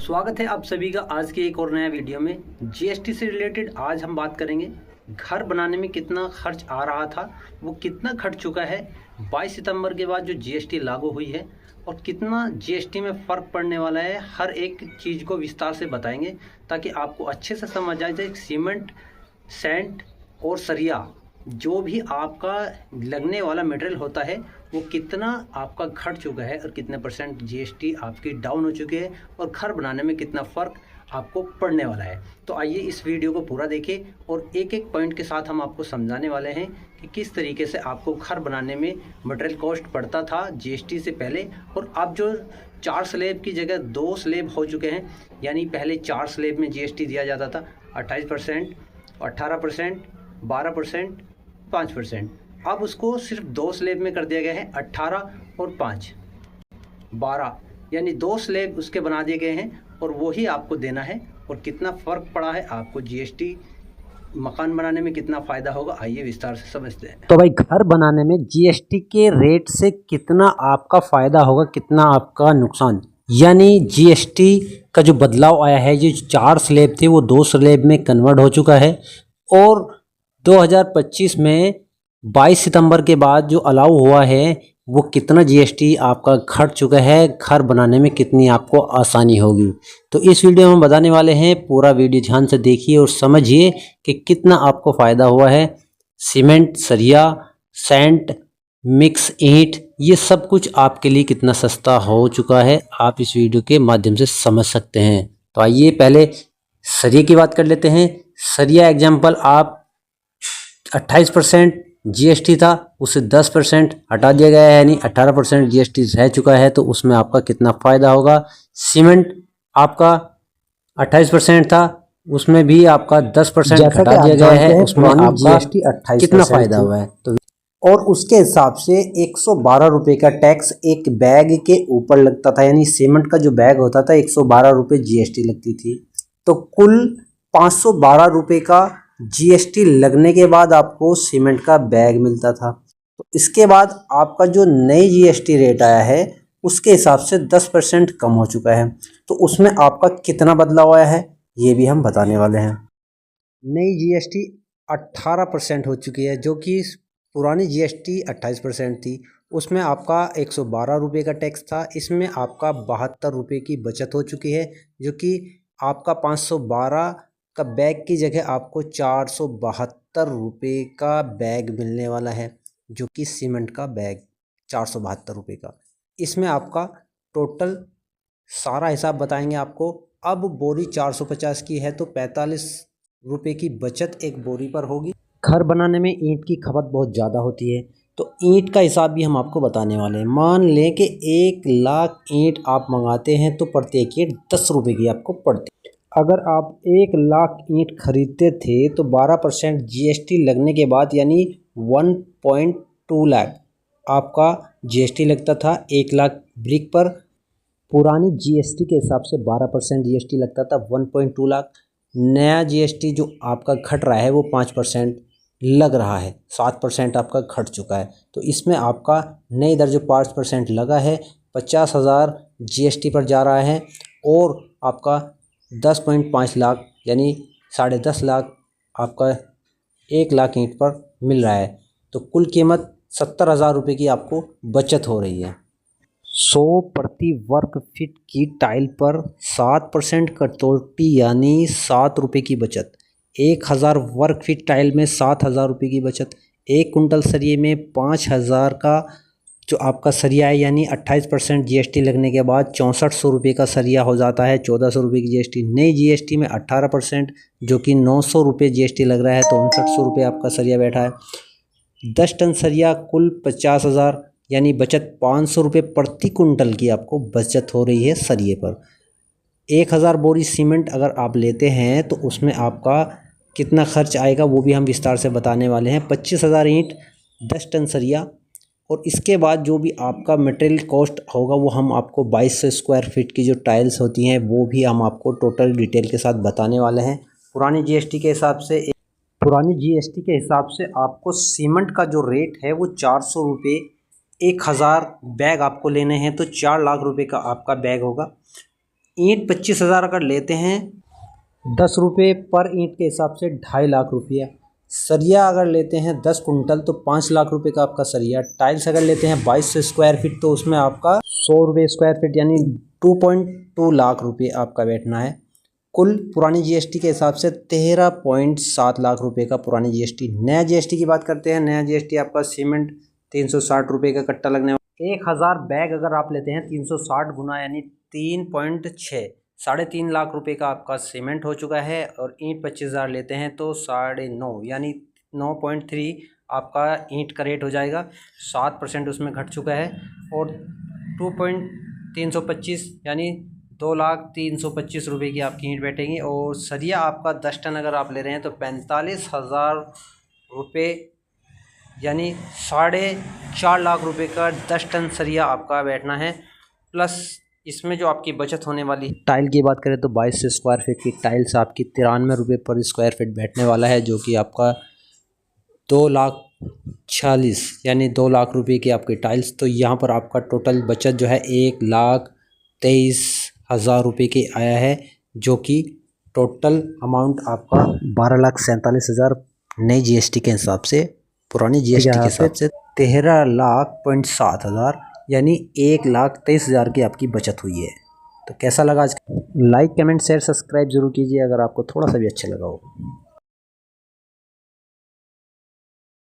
स्वागत है आप सभी का आज के एक और नया वीडियो में। जीएसटी से रिलेटेड आज हम बात करेंगे। घर बनाने में कितना खर्च आ रहा था, वो कितना खर्च चुका है 22 सितंबर के बाद जो जीएसटी लागू हुई है, और कितना जीएसटी में फ़र्क पड़ने वाला है। हर एक चीज़ को विस्तार से बताएंगे ताकि आपको अच्छे से समझ आ जाए। सीमेंट, सैंड और सरिया जो भी आपका लगने वाला मटेरियल होता है वो कितना आपका घट चुका है और कितने % जीएसटी आपकी डाउन हो चुकी है, और घर बनाने में कितना फ़र्क आपको पड़ने वाला है। तो आइए इस वीडियो को पूरा देखें और एक एक पॉइंट के साथ हम आपको समझाने वाले हैं कि किस तरीके से आपको घर बनाने में मटेरियल कॉस्ट पड़ता था जीएसटी से पहले, और अब जो 4 स्लैब की जगह 2 स्लैब हो चुके हैं। यानी पहले 4 स्लैब में जीएसटी दिया जाता था 28%, 18%, 12%, 5%। अब उसको सिर्फ 2 स्लैब में कर दिया गया है, 18 और 5, 12, यानी 2 स्लैब उसके बना दिए गए हैं और वही आपको देना है। और कितना फ़र्क पड़ा है आपको जीएसटी मकान बनाने में, कितना फ़ायदा होगा, आइए विस्तार से समझते हैं। तो भाई घर बनाने में जीएसटी के रेट से कितना आपका फ़ायदा होगा, कितना आपका नुकसान। यानी जीएसटी का जो बदलाव आया है, जो 4 स्लैब थे वो 2 स्लैब में कन्वर्ट हो चुका है, और 2025 में 22 सितंबर के बाद जो अलाउ हुआ है वो कितना जीएसटी आपका घट चुका है, घर बनाने में कितनी आपको आसानी होगी। तो इस वीडियो में हम बताने वाले हैं, पूरा वीडियो ध्यान से देखिए और समझिए कि कितना आपको फ़ायदा हुआ है। सीमेंट, सरिया, सैंड, मिक्स ईंट, ये सब कुछ आपके लिए कितना सस्ता हो चुका है, आप इस वीडियो के माध्यम से समझ सकते हैं। तो आइए पहले सरिया की बात कर लेते हैं। सरिया एग्जाम्पल, आप 28% जीएसटी था, उसे 10% हटा दिया गया है, यानी 18% जीएसटी रह चुका है। तो उसमें आपका कितना फ़ायदा होगा। सीमेंट आपका 28% था, उसमें भी आपका 10% हटा दिया गया है, उसमें आपका जीएसटी 28% कितना फ़ायदा हुआ है। तो और उसके हिसाब से 112 रुपये का टैक्स एक बैग के ऊपर लगता था, यानी सीमेंट का जो बैग होता था 112 रुपये जीएसटी लगती थी। तो कुल 512 रुपये का जीएसटी लगने के बाद आपको सीमेंट का बैग मिलता था। तो इसके बाद आपका जो नई जीएसटी रेट आया है उसके हिसाब से 10% कम हो चुका है। तो उसमें आपका कितना बदलाव आया है ये भी हम बताने वाले हैं। नई जीएसटी 18% हो चुकी है, जो कि पुरानी जीएसटी 28% थी। उसमें आपका 112 रुपये का टैक्स था, इसमें आपका 72 रुपये की बचत हो चुकी है, जो कि आपका 512 का बैग की जगह आपको 472 रुपये का बैग मिलने वाला है, जो कि सीमेंट का बैग 472 रुपये का। इसमें आपका टोटल सारा हिसाब बताएंगे आपको। अब बोरी 450 की है तो 45 रुपये की बचत एक बोरी पर होगी। घर बनाने में ईंट की खपत बहुत ज़्यादा होती है, तो ईंट का हिसाब भी हम आपको बताने वाले हैं। मान लें कि 1 लाख ईंट आप मंगाते हैं तो प्रत्येक ईंट 10 रुपये की आपको पड़ती है। अगर आप 1 लाख ईंट खरीदते थे तो 12% जीएसटी लगने के बाद, यानी 1.2 लाख आपका जीएसटी लगता था 1 लाख ब्रिक पर। पुरानी जीएसटी के हिसाब से 12% जीएसटी लगता था 1.2 लाख। नया जीएसटी जो आपका घट रहा है वो 5% लग रहा है, 7% आपका घट चुका है। तो इसमें आपका नई दर जो 5% लगा है 50,000 जीएसटी पर जा रहा है, और आपका 10.5 लाख यानी 10.5 लाख आपका 1 लाख ईंट पर मिल रहा है। तो कुल कीमत 70,000 रुपये की आपको बचत हो रही है। 100 प्रति वर्ग फीट की टाइल पर 7% कटौती, यानी 7 रुपये की बचत। 1000 वर्ग फीट टाइल में 7,000 रुपये की बचत। 1 कुंटल सरिये में 5,000 का जो आपका सरिया है, यानी 28% जीएसटी लगने के बाद 6400 रुपये का सरिया हो जाता है, 1400 रुपये की जीएसटी। नई जीएसटी में 18% जो कि 900 रुपये जीएसटी लग रहा है, तो 5900 रुपये आपका सरिया बैठा है। 10 टन सरिया कुल 50,000, यानी बचत 500 रुपये प्रति कुंटल की आपको बचत हो रही है सरिये पर। 1000 बोरी सीमेंट अगर आप लेते हैं तो उसमें आपका कितना खर्च आएगा वो भी हम विस्तार से बताने वाले हैं। 25,000 ईंट, 10 टन सरिया, और इसके बाद जो भी आपका मटेरियल कॉस्ट होगा वो हम आपको 2200 स्क्वायर फीट की जो टाइल्स होती हैं वो भी हम आपको टोटल डिटेल के साथ बताने वाले हैं। पुरानी जीएसटी के हिसाब से आपको सीमेंट का जो रेट है वो 400 रुपये, 1000 बैग आपको लेने हैं तो 4 लाख रुपए का आपका बैग होगा। ईंट 25,000 अगर लेते हैं 10 रुपये पर ईंट के हिसाब से 2.5 लाख रुपया। सरिया अगर लेते हैं 10 कुंटल तो 5 लाख रुपए का आपका सरिया। टाइल्स अगर लेते हैं 22 स्क्वायर फीट तो उसमें आपका 100 रुपये स्क्वायर फीट यानी 2.2 लाख रुपये आपका बैठना है। कुल पुरानी जीएसटी के हिसाब से 13.7 लाख रुपए का पुरानी जीएसटी। नया जीएसटी की बात करते हैं। नया जीएसटी आपका सीमेंट 360 रुपये का कट्टा लगने वाला। 1000 बैग अगर आप लेते हैं 360 गुना यानी 3.6 3.5 लाख रुपए का आपका सीमेंट हो चुका है। और ईंट 25,000 लेते हैं तो 9.5 यानी 9.3 आपका ईंट का रेट हो जाएगा। 7% उसमें घट चुका है। और 2.325 यानी 2,325 रुपये की आपकी ईंट बैठेगी। और सरिया आपका 10 टन अगर आप ले रहे हैं तो 45,000 रुपये यानी 4.5 लाख रुपए का 10 टन सरिया आपका बैठना है। प्लस इसमें जो आपकी बचत होने वाली टाइल की बात करें तो 22 स्क्वायर फीट की टाइल्स आपकी 93 रुपये पर स्क्वायर फीट बैठने वाला है, जो कि आपका 2,40,000 यानी 2 लाख रुपए की आपकी टाइल्स। तो यहाँ पर आपका टोटल बचत जो है 1,23,000 रुपये की आया है, जो कि टोटल अमाउंट आपका 12,47,000 नई जीएसटी के हिसाब से, पुरानी जीएसटी के हिसाब से 13,07,000 यानी 1,23,000 की आपकी बचत हुई है। तो कैसा लगा आज? लाइक कमेंट शेयर सब्सक्राइब जरूर कीजिए अगर आपको थोड़ा सा भी अच्छा लगा हो।